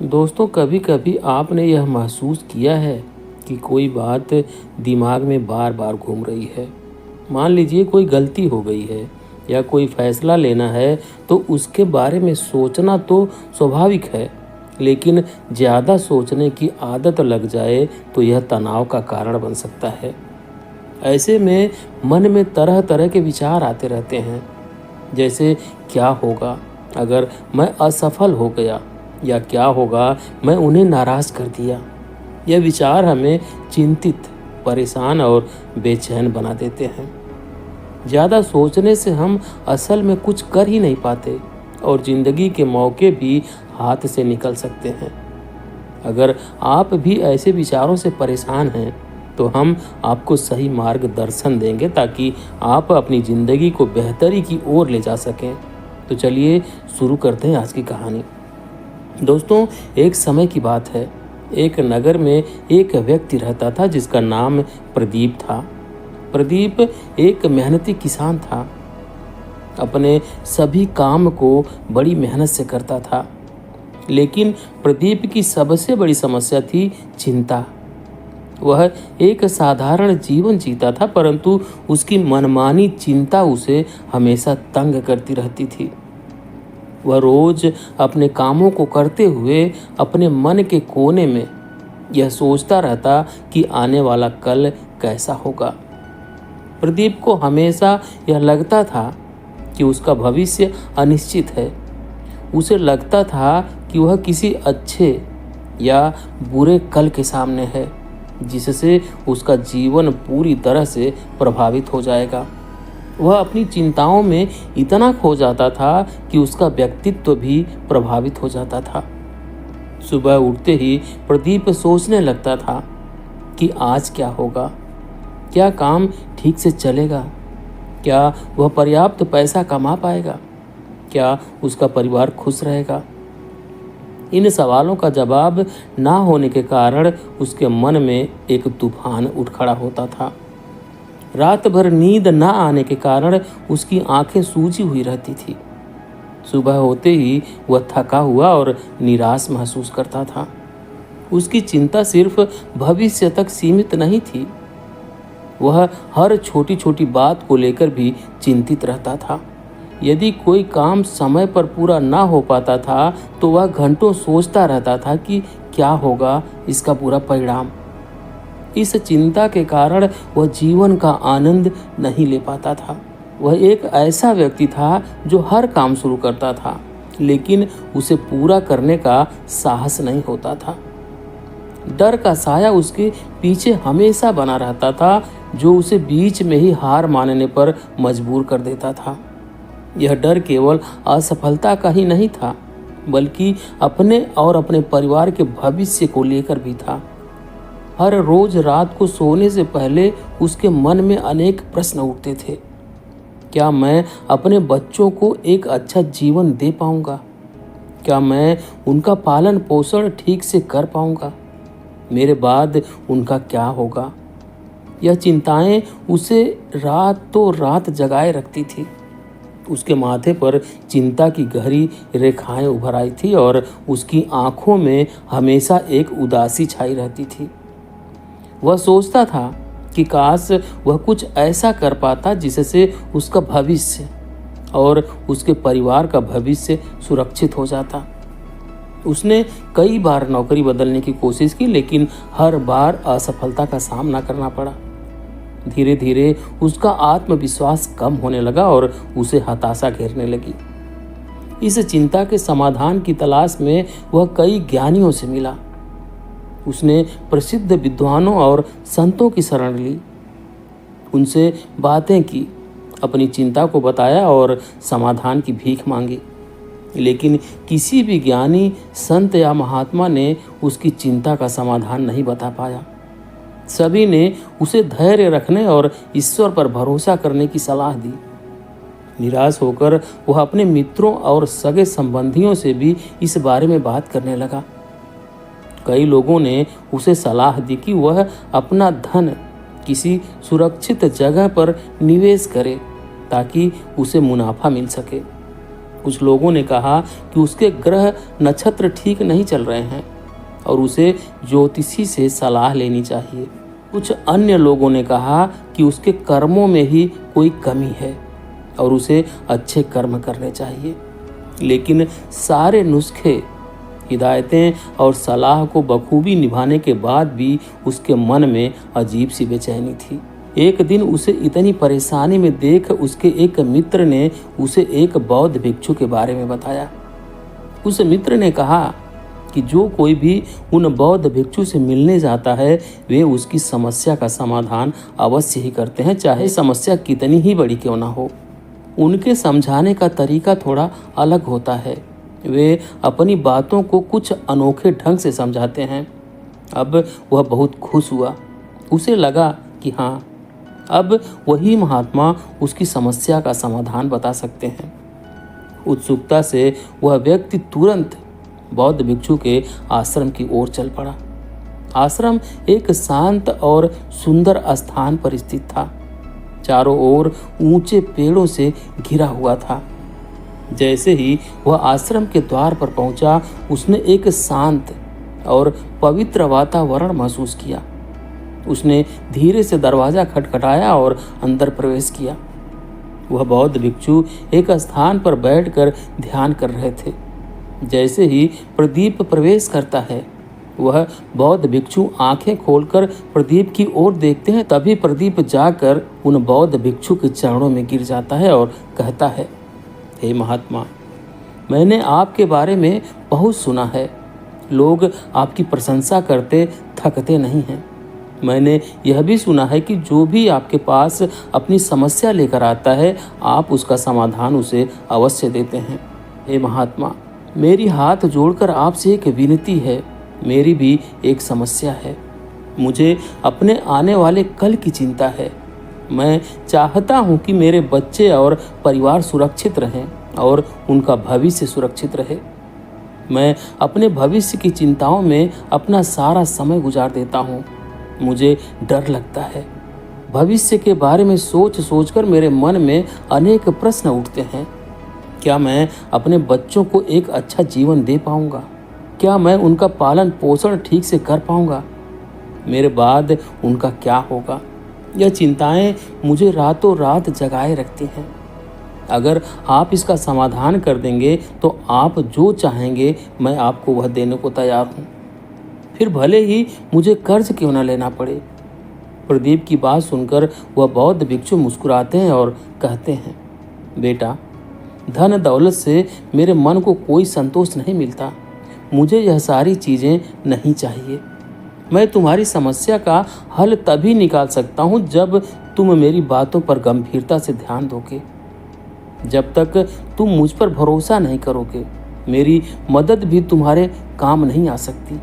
दोस्तों, कभी कभी आपने यह महसूस किया है कि कोई बात दिमाग में बार बार घूम रही है। मान लीजिए कोई गलती हो गई है या कोई फैसला लेना है, तो उसके बारे में सोचना तो स्वाभाविक है, लेकिन ज़्यादा सोचने की आदत लग जाए तो यह तनाव का कारण बन सकता है। ऐसे में मन में तरह तरह के विचार आते रहते हैं, जैसे क्या होगा अगर मैं असफल हो गया, या क्या होगा मैं उन्हें नाराज़ कर दिया। यह विचार हमें चिंतित, परेशान और बेचैन बना देते हैं। ज़्यादा सोचने से हम असल में कुछ कर ही नहीं पाते और ज़िंदगी के मौके भी हाथ से निकल सकते हैं। अगर आप भी ऐसे विचारों से परेशान हैं, तो हम आपको सही मार्गदर्शन देंगे ताकि आप अपनी ज़िंदगी को बेहतरी की ओर ले जा सकें। तो चलिए शुरू करते हैं आज की कहानी। दोस्तों, एक समय की बात है। एक नगर में एक व्यक्ति रहता था जिसका नाम प्रदीप था। प्रदीप एक मेहनती किसान था। अपने सभी काम को बड़ी मेहनत से करता था, लेकिन प्रदीप की सबसे बड़ी समस्या थी चिंता। वह एक साधारण जीवन जीता था, परंतु उसकी मनमानी चिंता उसे हमेशा तंग करती रहती थी। वह रोज अपने कामों को करते हुए अपने मन के कोने में यह सोचता रहता कि आने वाला कल कैसा होगा। प्रदीप को हमेशा यह लगता था कि उसका भविष्य अनिश्चित है। उसे लगता था कि वह किसी अच्छे या बुरे कल के सामने है, जिससे उसका जीवन पूरी तरह से प्रभावित हो जाएगा। वह अपनी चिंताओं में इतना खो जाता था कि उसका व्यक्तित्व भी प्रभावित हो जाता था। सुबह उठते ही प्रदीप सोचने लगता था कि आज क्या होगा, क्या काम ठीक से चलेगा, क्या वह पर्याप्त पैसा कमा पाएगा, क्या उसका परिवार खुश रहेगा। इन सवालों का जवाब ना होने के कारण उसके मन में एक तूफान उठ खड़ा होता था। रात भर नींद न आने के कारण उसकी आंखें सूजी हुई रहती थी। सुबह होते ही वह थका हुआ और निराश महसूस करता था। उसकी चिंता सिर्फ भविष्य तक सीमित नहीं थी। वह हर छोटी छोटी बात को लेकर भी चिंतित रहता था। यदि कोई काम समय पर पूरा ना हो पाता था, तो वह घंटों सोचता रहता था कि क्या होगा इसका पूरा परिणाम। इस चिंता के कारण वह जीवन का आनंद नहीं ले पाता था। वह एक ऐसा व्यक्ति था जो हर काम शुरू करता था, लेकिन उसे पूरा करने का साहस नहीं होता था। डर का साया उसके पीछे हमेशा बना रहता था, जो उसे बीच में ही हार मानने पर मजबूर कर देता था। यह डर केवल असफलता का ही नहीं था, बल्कि अपने और अपने परिवार के भविष्य को लेकर भी था। हर रोज रात को सोने से पहले उसके मन में अनेक प्रश्न उठते थे। क्या मैं अपने बच्चों को एक अच्छा जीवन दे पाऊंगा? क्या मैं उनका पालन पोषण ठीक से कर पाऊंगा? मेरे बाद उनका क्या होगा? यह चिंताएं उसे रातों रात जगाए रखती थी। उसके माथे पर चिंता की गहरी रेखाएं उभर आई थी और उसकी आंखों में हमेशा एक उदासी छाई रहती थी। वह सोचता था कि काश वह कुछ ऐसा कर पाता जिससे उसका भविष्य और उसके परिवार का भविष्य सुरक्षित हो जाता। उसने कई बार नौकरी बदलने की कोशिश की, लेकिन हर बार असफलता का सामना करना पड़ा। धीरे धीरे उसका आत्मविश्वास कम होने लगा और उसे हताशा घेरने लगी। इस चिंता के समाधान की तलाश में वह कई ज्ञानियों से मिला। उसने प्रसिद्ध विद्वानों और संतों की शरण ली, उनसे बातें की, अपनी चिंता को बताया और समाधान की भीख मांगी। लेकिन किसी भी ज्ञानी, संत या महात्मा ने उसकी चिंता का समाधान नहीं बता पाया। सभी ने उसे धैर्य रखने और ईश्वर पर भरोसा करने की सलाह दी। निराश होकर वह अपने मित्रों और सगे संबंधियों से भी इस बारे में बात करने लगा। कई लोगों ने उसे सलाह दी कि वह अपना धन किसी सुरक्षित जगह पर निवेश करे ताकि उसे मुनाफा मिल सके। कुछ लोगों ने कहा कि उसके ग्रह नक्षत्र ठीक नहीं चल रहे हैं और उसे ज्योतिषी से सलाह लेनी चाहिए। कुछ अन्य लोगों ने कहा कि उसके कर्मों में ही कोई कमी है और उसे अच्छे कर्म करने चाहिए। लेकिन सारे नुस्खे, हिदायतें और सलाह को बखूबी निभाने के बाद भी उसके मन में अजीब सी बेचैनी थी। एक दिन उसे इतनी परेशानी में देख उसके एक मित्र ने उसे एक बौद्ध भिक्षु के बारे में बताया। उस मित्र ने कहा कि जो कोई भी उन बौद्ध भिक्षु से मिलने जाता है वे उसकी समस्या का समाधान अवश्य ही करते हैं, चाहे समस्या कितनी ही बड़ी क्यों ना हो। उनके समझाने का तरीका थोड़ा अलग होता है। वे अपनी बातों को कुछ अनोखे ढंग से समझाते हैं। अब वह बहुत खुश हुआ। उसे लगा कि हाँ, अब वही महात्मा उसकी समस्या का समाधान बता सकते हैं। उत्सुकता से वह व्यक्ति तुरंत बौद्ध भिक्षु के आश्रम की ओर चल पड़ा। आश्रम एक शांत और सुंदर स्थान पर स्थित था। चारों ओर ऊंचे पेड़ों से घिरा हुआ था। जैसे ही वह आश्रम के द्वार पर पहुंचा, उसने एक शांत और पवित्र वातावरण महसूस किया। उसने धीरे से दरवाजा खटखटाया और अंदर प्रवेश किया। वह बौद्ध भिक्षु एक स्थान पर बैठकर ध्यान कर रहे थे। जैसे ही प्रदीप प्रवेश करता है, वह बौद्ध भिक्षु आंखें खोलकर प्रदीप की ओर देखते हैं। तभी प्रदीप जाकर उन बौद्ध भिक्षु के चरणों में गिर जाता है और कहता है, हे महात्मा, मैंने आपके बारे में बहुत सुना है। लोग आपकी प्रशंसा करते थकते नहीं हैं। मैंने यह भी सुना है कि जो भी आपके पास अपनी समस्या लेकर आता है, आप उसका समाधान उसे अवश्य देते हैं। हे महात्मा, मेरी हाथ जोड़कर आपसे एक विनती है। मेरी भी एक समस्या है। मुझे अपने आने वाले कल की चिंता है। मैं चाहता हूँ कि मेरे बच्चे और परिवार सुरक्षित रहें और उनका भविष्य सुरक्षित रहे। मैं अपने भविष्य की चिंताओं में अपना सारा समय गुजार देता हूँ। मुझे डर लगता है। भविष्य के बारे में सोच सोचकर मेरे मन में अनेक प्रश्न उठते हैं। क्या मैं अपने बच्चों को एक अच्छा जीवन दे पाऊंगा? क्या मैं उनका पालन पोषण ठीक से कर पाऊंगा? मेरे बाद उनका क्या होगा? यह चिंताएं मुझे रातों रात जगाए रखती हैं। अगर आप इसका समाधान कर देंगे तो आप जो चाहेंगे मैं आपको वह देने को तैयार हूँ। फिर भले ही मुझे कर्ज क्यों न लेना पड़े। प्रदीप की बात सुनकर वह बौद्ध भिक्षु मुस्कुराते हैं और कहते हैं, बेटा, धन दौलत से मेरे मन को कोई संतोष नहीं मिलता। मुझे यह सारी चीज़ें नहीं चाहिए। मैं तुम्हारी समस्या का हल तभी निकाल सकता हूँ जब तुम मेरी बातों पर गंभीरता से ध्यान दोगे। जब तक तुम मुझ पर भरोसा नहीं करोगे, मेरी मदद भी तुम्हारे काम नहीं आ सकती।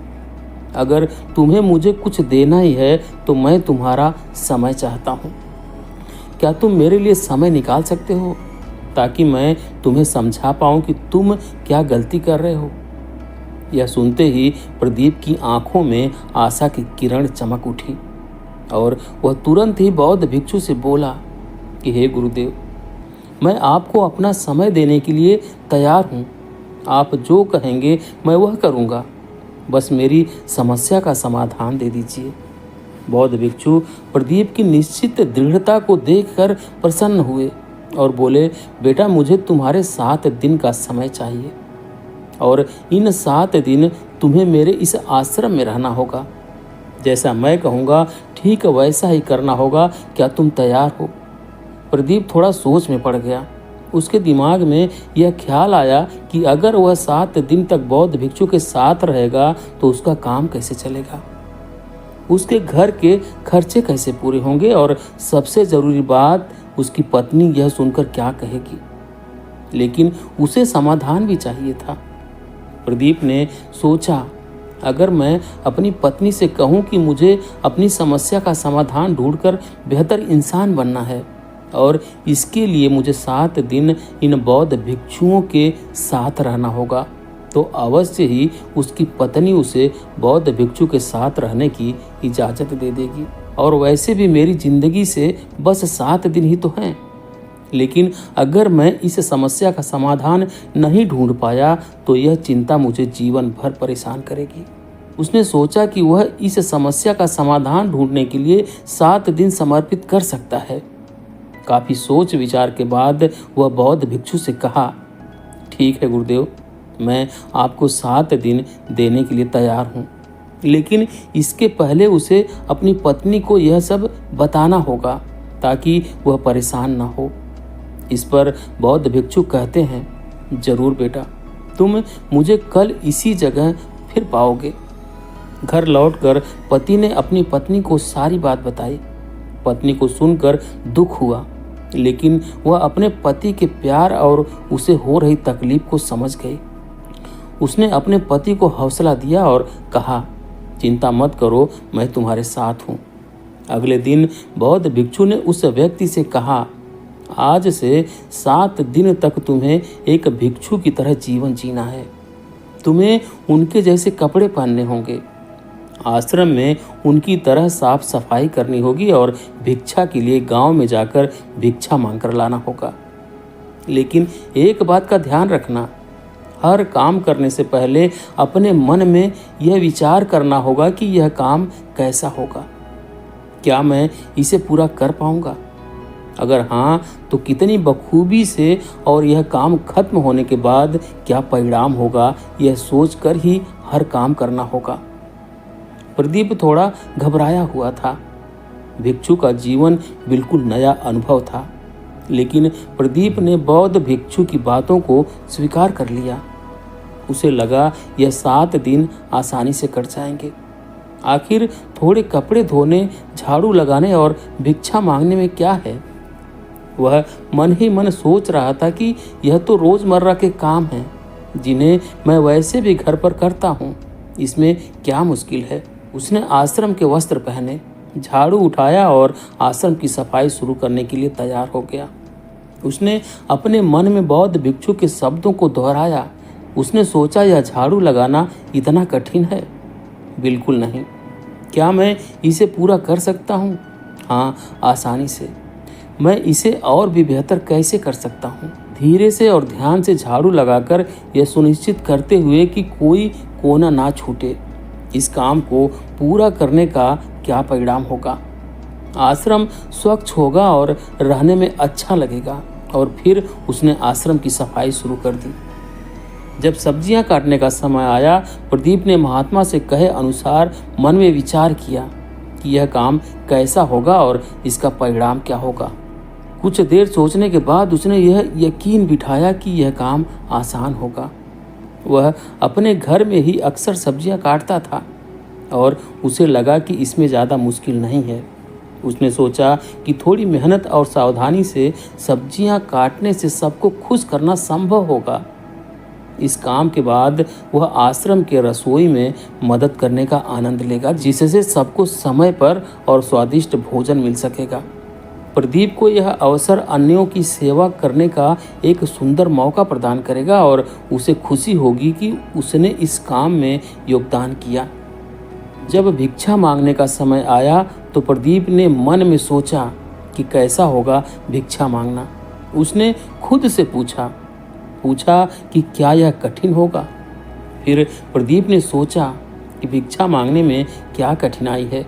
अगर तुम्हें मुझे कुछ देना ही है तो मैं तुम्हारा समय चाहता हूँ। क्या तुम मेरे लिए समय निकाल सकते हो ताकि मैं तुम्हें समझा पाऊँ कि तुम क्या गलती कर रहे हो? यह सुनते ही प्रदीप की आंखों में आशा की किरण चमक उठी और वह तुरंत ही बौद्ध भिक्षु से बोला कि हे गुरुदेव, मैं आपको अपना समय देने के लिए तैयार हूँ। आप जो कहेंगे मैं वह करूँगा। बस मेरी समस्या का समाधान दे दीजिए। बौद्ध भिक्षु प्रदीप की निश्चित दृढ़ता को देखकर प्रसन्न हुए और बोले, बेटा, मुझे तुम्हारे 7 दिन का समय चाहिए और इन 7 दिन तुम्हें मेरे इस आश्रम में रहना होगा। जैसा मैं कहूँगा ठीक वैसा ही करना होगा। क्या तुम तैयार हो? प्रदीप थोड़ा सोच में पड़ गया। उसके दिमाग में यह ख्याल आया कि अगर वह 7 दिन तक बौद्ध भिक्षु के साथ रहेगा तो उसका काम कैसे चलेगा, उसके घर के खर्चे कैसे पूरे होंगे और सबसे ज़रूरी बात, उसकी पत्नी यह सुनकर क्या कहेगी। लेकिन उसे समाधान भी चाहिए था। प्रदीप ने सोचा, अगर मैं अपनी पत्नी से कहूँ कि मुझे अपनी समस्या का समाधान ढूंढकर बेहतर इंसान बनना है और इसके लिए मुझे 7 दिन इन बौद्ध भिक्षुओं के साथ रहना होगा, तो अवश्य ही उसकी पत्नी उसे बौद्ध भिक्षु के साथ रहने की इजाज़त दे देगी। और वैसे भी मेरी ज़िंदगी से बस 7 दिन ही तो हैं। लेकिन अगर मैं इस समस्या का समाधान नहीं ढूंढ पाया तो यह चिंता मुझे जीवन भर परेशान करेगी। उसने सोचा कि वह इस समस्या का समाधान ढूंढने के लिए 7 दिन समर्पित कर सकता है। काफी सोच विचार के बाद वह बौद्ध भिक्षु से कहा, ठीक है गुरुदेव, मैं आपको 7 दिन देने के लिए तैयार हूँ, लेकिन इसके पहले उसे अपनी पत्नी को यह सब बताना होगा ताकि वह परेशान ना हो। इस पर बौद्ध भिक्षु कहते हैं, जरूर बेटा, तुम मुझे कल इसी जगह फिर पाओगे। घर लौटकर पति ने अपनी पत्नी को सारी बात बताई। पत्नी को सुनकर दुख हुआ, लेकिन वह अपने पति के प्यार और उसे हो रही तकलीफ को समझ गई। उसने अपने पति को हौसला दिया और कहा, चिंता मत करो, मैं तुम्हारे साथ हूँ। अगले दिन बौद्ध भिक्षु ने उस व्यक्ति से कहा, आज से 7 दिन तक तुम्हें एक भिक्षु की तरह जीवन जीना है। तुम्हें उनके जैसे कपड़े पहनने होंगे, आश्रम में उनकी तरह साफ सफाई करनी होगी और भिक्षा के लिए गांव में जाकर भिक्षा मांगकर लाना होगा। लेकिन एक बात का ध्यान रखना, हर काम करने से पहले अपने मन में यह विचार करना होगा कि यह काम कैसा होगा, क्या मैं इसे पूरा कर पाऊंगा? अगर हाँ, तो कितनी बखूबी से, और यह काम खत्म होने के बाद क्या परिणाम होगा, यह सोचकर ही हर काम करना होगा। प्रदीप थोड़ा घबराया हुआ था। भिक्षु का जीवन बिल्कुल नया अनुभव था, लेकिन प्रदीप ने बौद्ध भिक्षु की बातों को स्वीकार कर लिया। उसे लगा यह 7 दिन आसानी से कट जाएंगे। आखिर थोड़े कपड़े धोने, झाड़ू लगाने और भिक्षा मांगने में क्या है? वह मन ही मन सोच रहा था कि यह तो रोजमर्रा के काम हैं, जिन्हें मैं वैसे भी घर पर करता हूँ। इसमें क्या मुश्किल है? उसने आश्रम के वस्त्र पहने, झाड़ू उठाया और आश्रम की सफाई शुरू करने के लिए तैयार हो गया। उसने अपने मन में बौद्ध भिक्षु के शब्दों को दोहराया। उसने सोचा, यह झाड़ू लगाना इतना कठिन है? बिल्कुल नहीं। क्या मैं इसे पूरा कर सकता हूँ? हाँ, आसानी से। मैं इसे और भी बेहतर कैसे कर सकता हूँ? धीरे से और ध्यान से झाड़ू लगाकर यह सुनिश्चित करते हुए कि कोई कोना ना छूटे। इस काम को पूरा करने का क्या परिणाम होगा? आश्रम स्वच्छ होगा और रहने में अच्छा लगेगा। और फिर उसने आश्रम की सफाई शुरू कर दी। जब सब्जियां काटने का समय आया, प्रदीप ने महात्मा से कहे अनुसार मन में विचार किया कि यह काम कैसा होगा और इसका परिणाम क्या होगा। कुछ देर सोचने के बाद उसने यह यकीन बिठाया कि यह काम आसान होगा। वह अपने घर में ही अक्सर सब्जियां काटता था और उसे लगा कि इसमें ज़्यादा मुश्किल नहीं है। उसने सोचा कि थोड़ी मेहनत और सावधानी से सब्जियां काटने से सबको खुश करना संभव होगा। इस काम के बाद वह आश्रम के रसोई में मदद करने का आनंद लेगा, जिससे सबको समय पर और स्वादिष्ट भोजन मिल सकेगा। प्रदीप को यह अवसर अन्यों की सेवा करने का एक सुंदर मौका प्रदान करेगा और उसे खुशी होगी कि उसने इस काम में योगदान किया। जब भिक्षा मांगने का समय आया तो प्रदीप ने मन में सोचा कि कैसा होगा भिक्षा मांगना। उसने खुद से पूछा कि क्या यह कठिन होगा? फिर प्रदीप ने सोचा कि भिक्षा मांगने में क्या कठिनाई है।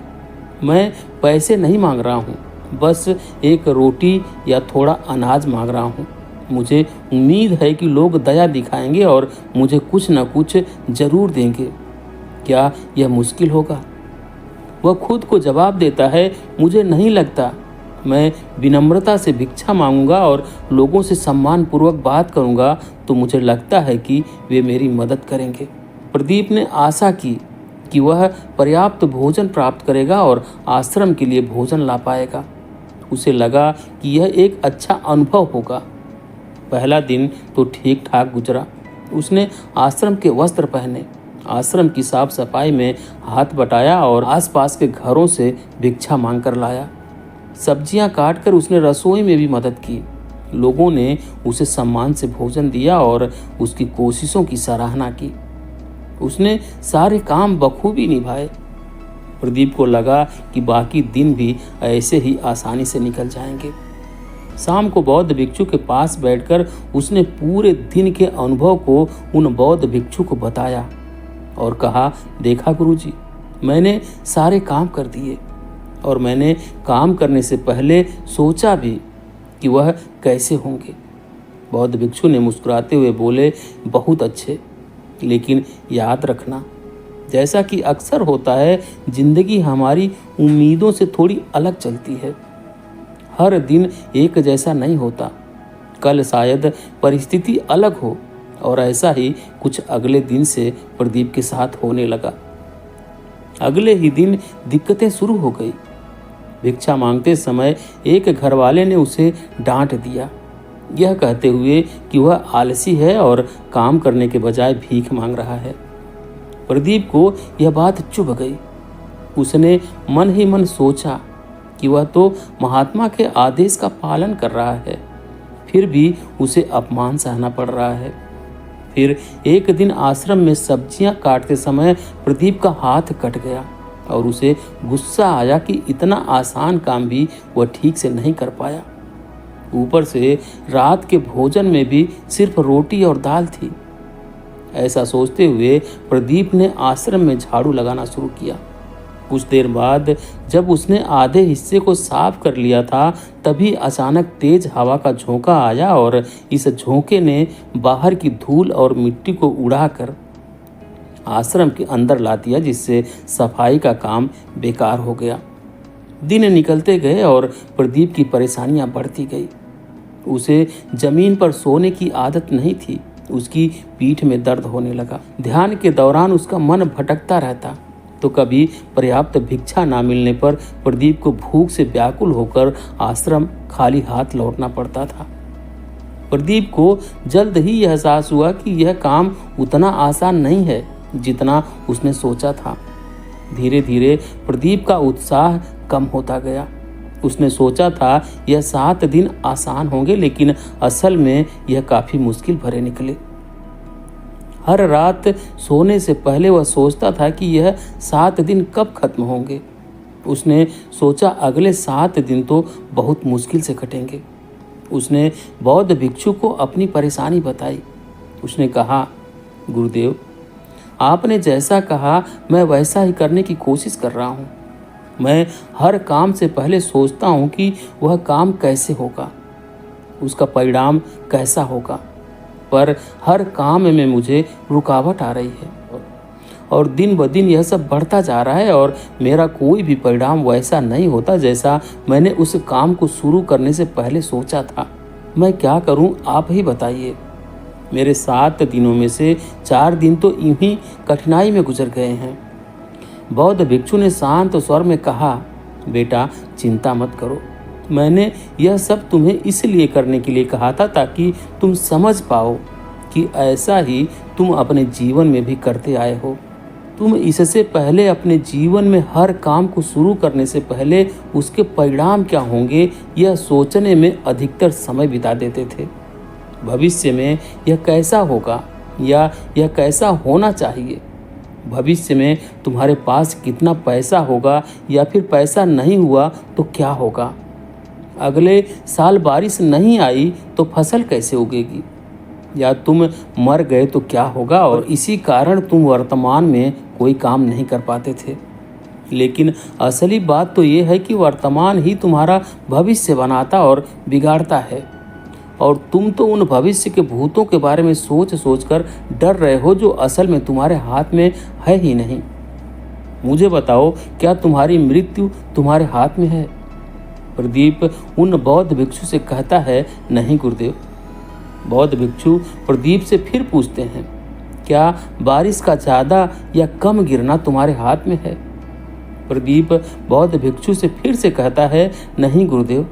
मैं पैसे नहीं मांग रहा हूँ, बस एक रोटी या थोड़ा अनाज मांग रहा हूँ। मुझे उम्मीद है कि लोग दया दिखाएंगे और मुझे कुछ न कुछ जरूर देंगे। क्या यह मुश्किल होगा? वह खुद को जवाब देता है, मुझे नहीं लगता। मैं विनम्रता से भिक्षा मांगूंगा और लोगों से सम्मानपूर्वक बात करूंगा तो मुझे लगता है कि वे मेरी मदद करेंगे। प्रदीप ने आशा की कि वह पर्याप्त भोजन प्राप्त करेगा और आश्रम के लिए भोजन ला पाएगा। उसे लगा कि यह एक अच्छा अनुभव होगा। पहला दिन तो ठीक ठाक गुजरा। उसने आश्रम के वस्त्र पहने, आश्रम की साफ सफाई में हाथ बटाया और आसपास के घरों से भिक्षा मांग कर लाया। सब्जियां काटकर उसने रसोई में भी मदद की। लोगों ने उसे सम्मान से भोजन दिया और उसकी कोशिशों की सराहना की। उसने सारे काम बखूबी निभाए। प्रदीप को लगा कि बाकी दिन भी ऐसे ही आसानी से निकल जाएंगे। शाम को बौद्ध भिक्षु के पास बैठकर उसने पूरे दिन के अनुभव को उन बौद्ध भिक्षु को बताया और कहा, देखा गुरुजी, मैंने सारे काम कर दिए और मैंने काम करने से पहले सोचा भी कि वह कैसे होंगे। बौद्ध भिक्षु ने मुस्कुराते हुए बोले, बहुत अच्छे, लेकिन याद रखना, जैसा कि अक्सर होता है, जिंदगी हमारी उम्मीदों से थोड़ी अलग चलती है। हर दिन एक जैसा नहीं होता। कल शायद परिस्थिति अलग हो। और ऐसा ही कुछ अगले दिन से प्रदीप के साथ होने लगा। अगले ही दिन दिक्कतें शुरू हो गई। भिक्षा मांगते समय एक घरवाले ने उसे डांट दिया, यह कहते हुए कि वह आलसी है और काम करने के बजाय भीख मांग रहा है। प्रदीप को यह बात चुभ गई। उसने मन ही मन सोचा कि वह तो महात्मा के आदेश का पालन कर रहा है, फिर भी उसे अपमान सहना पड़ रहा है। फिर एक दिन आश्रम में सब्जियां काटते समय प्रदीप का हाथ कट गया और उसे गुस्सा आया कि इतना आसान काम भी वह ठीक से नहीं कर पाया। ऊपर से रात के भोजन में भी सिर्फ रोटी और दाल थी। ऐसा सोचते हुए प्रदीप ने आश्रम में झाड़ू लगाना शुरू किया। कुछ देर बाद जब उसने आधे हिस्से को साफ कर लिया था, तभी अचानक तेज हवा का झोंका आया और इस झोंके ने बाहर की धूल और मिट्टी को उड़ाकर आश्रम के अंदर ला दिया, जिससे सफाई का काम बेकार हो गया। दिन निकलते गए और प्रदीप की परेशानियां बढ़ती गई। उसे जमीन पर सोने की आदत नहीं थी। उसकी पीठ में दर्द होने लगा। ध्यान के दौरान उसका मन भटकता रहता। तो कभी पर्याप्त भिक्षा ना मिलने पर प्रदीप को भूख से व्याकुल होकर आश्रम खाली हाथ लौटना पड़ता था। प्रदीप को जल्द ही एहसास हुआ कि यह काम उतना आसान नहीं है जितना उसने सोचा था। धीरे धीरे प्रदीप का उत्साह कम होता गया। उसने सोचा था यह 7 दिन आसान होंगे, लेकिन असल में यह काफ़ी मुश्किल भरे निकले। हर रात सोने से पहले वह सोचता था कि यह 7 दिन कब खत्म होंगे। उसने सोचा अगले 7 दिन तो बहुत मुश्किल से कटेंगे। उसने बौद्ध भिक्षु को अपनी परेशानी बताई। उसने कहा, गुरुदेव, आपने जैसा कहा मैं वैसा ही करने की कोशिश कर रहा हूँ। मैं हर काम से पहले सोचता हूँ कि वह काम कैसे होगा, उसका परिणाम कैसा होगा, पर हर काम में मुझे रुकावट आ रही है और दिन ब दिन यह सब बढ़ता जा रहा है और मेरा कोई भी परिणाम वैसा नहीं होता जैसा मैंने उस काम को शुरू करने से पहले सोचा था। मैं क्या करूं, आप ही बताइए। मेरे 7 दिनों में से 4 दिन तो यूं कठिनाई में गुजर गए हैं। बौद्ध भिक्षु ने शांत स्वर में कहा, बेटा चिंता मत करो। मैंने यह सब तुम्हें इसलिए करने के लिए कहा था ताकि तुम समझ पाओ कि ऐसा ही तुम अपने जीवन में भी करते आए हो। तुम इससे पहले अपने जीवन में हर काम को शुरू करने से पहले उसके परिणाम क्या होंगे यह सोचने में अधिकतर समय बिता देते थे। भविष्य में यह कैसा होगा या यह कैसा होना चाहिए, भविष्य में तुम्हारे पास कितना पैसा होगा या फिर पैसा नहीं हुआ तो क्या होगा, अगले साल बारिश नहीं आई तो फसल कैसे उगेगी, या तुम मर गए तो क्या होगा। और इसी कारण तुम वर्तमान में कोई काम नहीं कर पाते थे। लेकिन असली बात तो ये है कि वर्तमान ही तुम्हारा भविष्य बनाता और बिगाड़ता है, और तुम तो उन भविष्य के भूतों के बारे में सोच कर डर रहे हो जो असल में तुम्हारे हाथ में है ही नहीं। मुझे बताओ, क्या तुम्हारी मृत्यु तुम्हारे हाथ में है? प्रदीप उन बौद्ध भिक्षु से कहता है, नहीं गुरुदेव। बौद्ध भिक्षु प्रदीप से फिर पूछते हैं, क्या बारिश का ज़्यादा या कम गिरना तुम्हारे हाथ में है? प्रदीप बौद्ध भिक्षु से फिर से कहता है, नहीं गुरुदेव।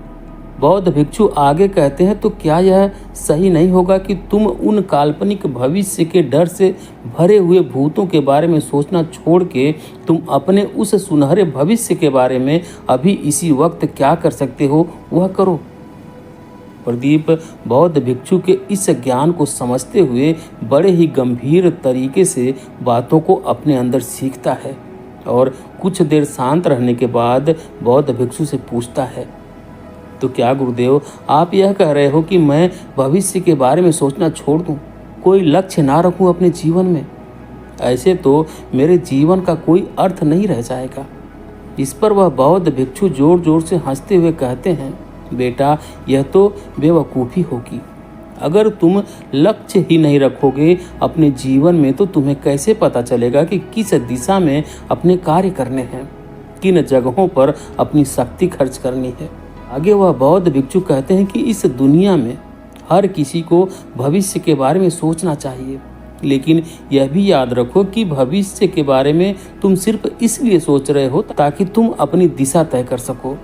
बौद्ध भिक्षु आगे कहते हैं, तो क्या यह सही नहीं होगा कि तुम उन काल्पनिक भविष्य के डर से भरे हुए भूतों के बारे में सोचना छोड़ के तुम अपने उस सुनहरे भविष्य के बारे में अभी इसी वक्त क्या कर सकते हो वह करो? प्रदीप बौद्ध भिक्षु के इस ज्ञान को समझते हुए बड़े ही गंभीर तरीके से बातों को अपने अंदर सीखता है और कुछ देर शांत रहने के बाद बौद्ध भिक्षु से पूछता है, तो क्या गुरुदेव आप यह कह रहे हो कि मैं भविष्य के बारे में सोचना छोड़ दूं, कोई लक्ष्य ना रखूं अपने जीवन में? ऐसे तो मेरे जीवन का कोई अर्थ नहीं रह जाएगा। इस पर वह बौद्ध भिक्षु जोर जोर से हंसते हुए कहते हैं, बेटा यह तो बेवकूफ़ी होगी। अगर तुम लक्ष्य ही नहीं रखोगे अपने जीवन में तो तुम्हें कैसे पता चलेगा कि किस दिशा में अपने कार्य करने हैं, किन जगहों पर अपनी शक्ति खर्च करनी है। आगे वह बौद्ध भिक्षु कहते हैं कि इस दुनिया में हर किसी को भविष्य के बारे में सोचना चाहिए, लेकिन यह भी याद रखो कि भविष्य के बारे में तुम सिर्फ इसलिए सोच रहे हो ताकि तुम अपनी दिशा तय कर सको,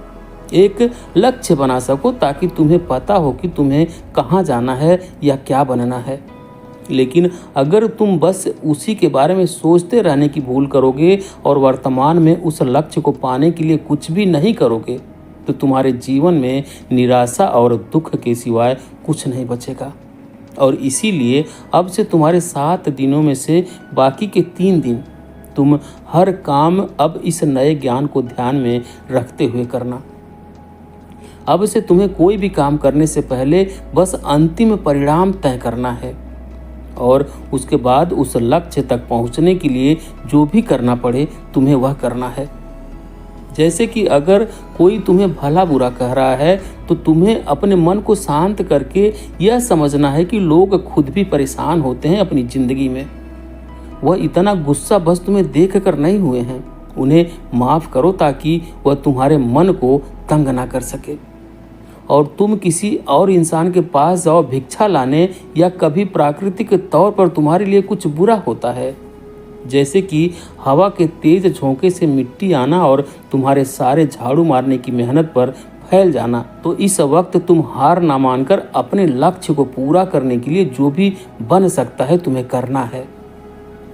एक लक्ष्य बना सको, ताकि तुम्हें पता हो कि तुम्हें कहाँ जाना है या क्या बनना है। लेकिन अगर तुम बस उसी के बारे में सोचते रहने की भूल करोगे और वर्तमान में उस लक्ष्य को पाने के लिए कुछ भी नहीं करोगे तो तुम्हारे जीवन में निराशा और दुख के सिवाय कुछ नहीं बचेगा। और इसीलिए अब से तुम्हारे 7 दिनों में से बाकी के 3 दिन तुम हर काम अब इस नए ज्ञान को ध्यान में रखते हुए करना। अब से तुम्हें कोई भी काम करने से पहले बस अंतिम परिणाम तय करना है और उसके बाद उस लक्ष्य तक पहुंचने के लिए जो भी करना पड़े तुम्हें वह करना है। जैसे कि अगर कोई तुम्हें भला बुरा कह रहा है तो तुम्हें अपने मन को शांत करके यह समझना है कि लोग खुद भी परेशान होते हैं अपनी ज़िंदगी में। वह इतना गुस्सा बस तुम्हें देख कर नहीं हुए हैं। उन्हें माफ़ करो ताकि वह तुम्हारे मन को तंग ना कर सके और तुम किसी और इंसान के पास जाओ भिक्षा लाने या कभी प्राकृतिक तौर पर तुम्हारे लिए कुछ बुरा होता है, जैसे कि हवा के तेज झोंके से मिट्टी आना और तुम्हारे सारे झाड़ू मारने की मेहनत पर फैल जाना, तो इस वक्त तुम हार ना मानकर अपने लक्ष्य को पूरा करने के लिए जो भी बन सकता है तुम्हें करना है।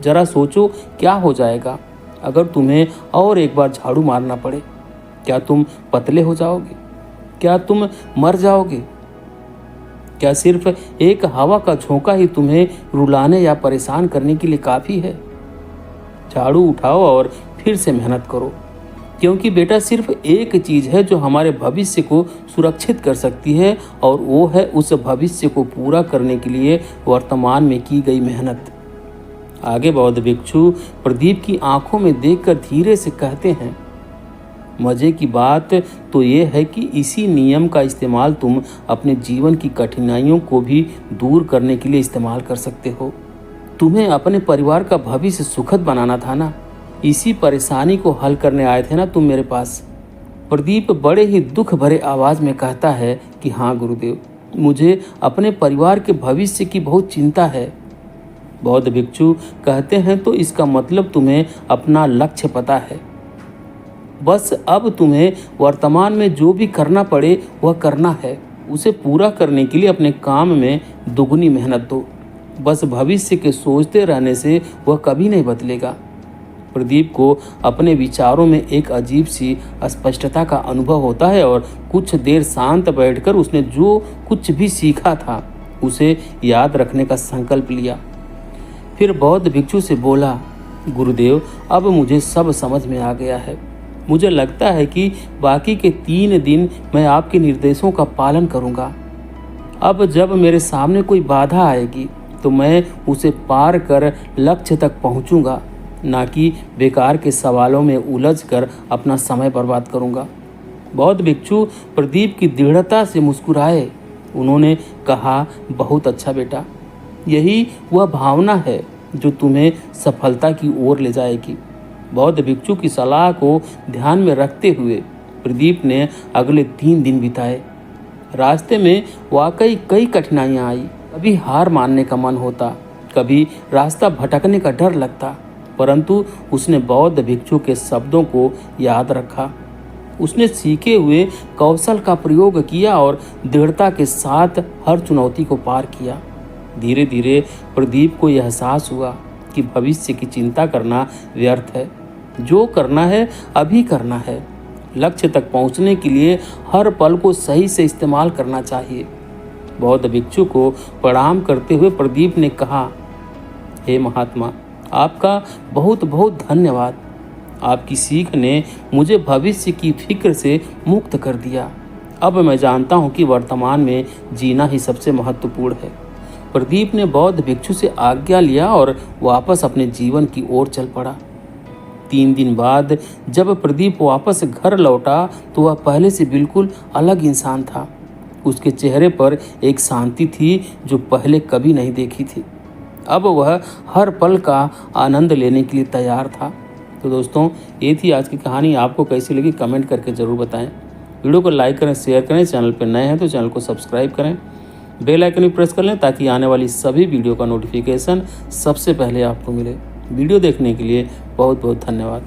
जरा सोचो क्या हो जाएगा अगर तुम्हें और एक बार झाड़ू मारना पड़े। क्या तुम पतले हो जाओगे? क्या तुम मर जाओगे? क्या सिर्फ एक हवा का झोंका ही तुम्हें रुलाने या परेशान करने के लिए काफ़ी है? झाड़ू उठाओ और फिर से मेहनत करो, क्योंकि बेटा सिर्फ एक चीज़ है जो हमारे भविष्य को सुरक्षित कर सकती है और वो है उस भविष्य को पूरा करने के लिए वर्तमान में की गई मेहनत। आगे बौद्ध भिक्षु प्रदीप की आंखों में देखकर धीरे से कहते हैं, मज़े की बात तो ये है कि इसी नियम का इस्तेमाल तुम अपने जीवन की कठिनाइयों को भी दूर करने के लिए इस्तेमाल कर सकते हो। तुम्हें अपने परिवार का भविष्य सुखद बनाना था ना, इसी परेशानी को हल करने आए थे ना तुम मेरे पास। प्रदीप बड़े ही दुख भरे आवाज़ में कहता है कि हाँ गुरुदेव, मुझे अपने परिवार के भविष्य की बहुत चिंता है। बौद्ध भिक्षु कहते हैं, तो इसका मतलब तुम्हें अपना लक्ष्य पता है। बस अब तुम्हें वर्तमान में जो भी करना पड़े वह करना है। उसे पूरा करने के लिए अपने काम में दुगनी मेहनत दो। बस भविष्य के सोचते रहने से वह कभी नहीं बदलेगा। प्रदीप को अपने विचारों में एक अजीब सी अस्पष्टता का अनुभव होता है और कुछ देर शांत बैठकर उसने जो कुछ भी सीखा था उसे याद रखने का संकल्प लिया। फिर बौद्ध भिक्षु से बोला, गुरुदेव अब मुझे सब समझ में आ गया है। मुझे लगता है कि बाकी के 3 दिन मैं आपके निर्देशों का पालन करूंगा। अब जब मेरे सामने कोई बाधा आएगी तो मैं उसे पार कर लक्ष्य तक पहुंचूंगा, ना कि बेकार के सवालों में उलझकर अपना समय बर्बाद करूंगा। बौद्ध भिक्षु प्रदीप की दृढ़ता से मुस्कुराए। उन्होंने कहा, बहुत अच्छा बेटा, यही वह भावना है जो तुम्हें सफलता की ओर ले जाएगी। बौद्ध भिक्षु की सलाह को ध्यान में रखते हुए प्रदीप ने अगले 3 दिन बिताए। रास्ते में वाकई कई कठिनाइयाँ आई। कभी हार मानने का मन होता, कभी रास्ता भटकने का डर लगता, परंतु उसने बौद्ध भिक्षु के शब्दों को याद रखा। उसने सीखे हुए कौशल का प्रयोग किया और दृढ़ता के साथ हर चुनौती को पार किया। धीरे धीरे प्रदीप को यह एहसास हुआ कि भविष्य की चिंता करना व्यर्थ है। जो करना है अभी करना है। लक्ष्य तक पहुंचने के लिए हर पल को सही से इस्तेमाल करना चाहिए। बौद्ध भिक्षु को प्रणाम करते हुए प्रदीप ने कहा, हे महात्मा, आपका बहुत बहुत धन्यवाद। आपकी सीख ने मुझे भविष्य की फिक्र से मुक्त कर दिया। अब मैं जानता हूँ कि वर्तमान में जीना ही सबसे महत्वपूर्ण है। प्रदीप ने बौद्ध भिक्षु से आज्ञा लिया और वापस अपने जीवन की ओर चल पड़ा। 3 दिन बाद जब प्रदीप वापस घर लौटा तो वह पहले से बिल्कुल अलग इंसान था। उसके चेहरे पर एक शांति थी जो पहले कभी नहीं देखी थी। अब वह हर पल का आनंद लेने के लिए तैयार था। तो दोस्तों, ये थी आज की कहानी। आपको कैसी लगी कमेंट करके ज़रूर बताएं। वीडियो को लाइक करें, शेयर करें। चैनल पर नए हैं तो चैनल को सब्सक्राइब करें, बेल आइकन भी प्रेस कर लें ताकि आने वाली सभी वीडियो का नोटिफिकेशन सबसे पहले आपको मिले। वीडियो देखने के लिए बहुत बहुत धन्यवाद।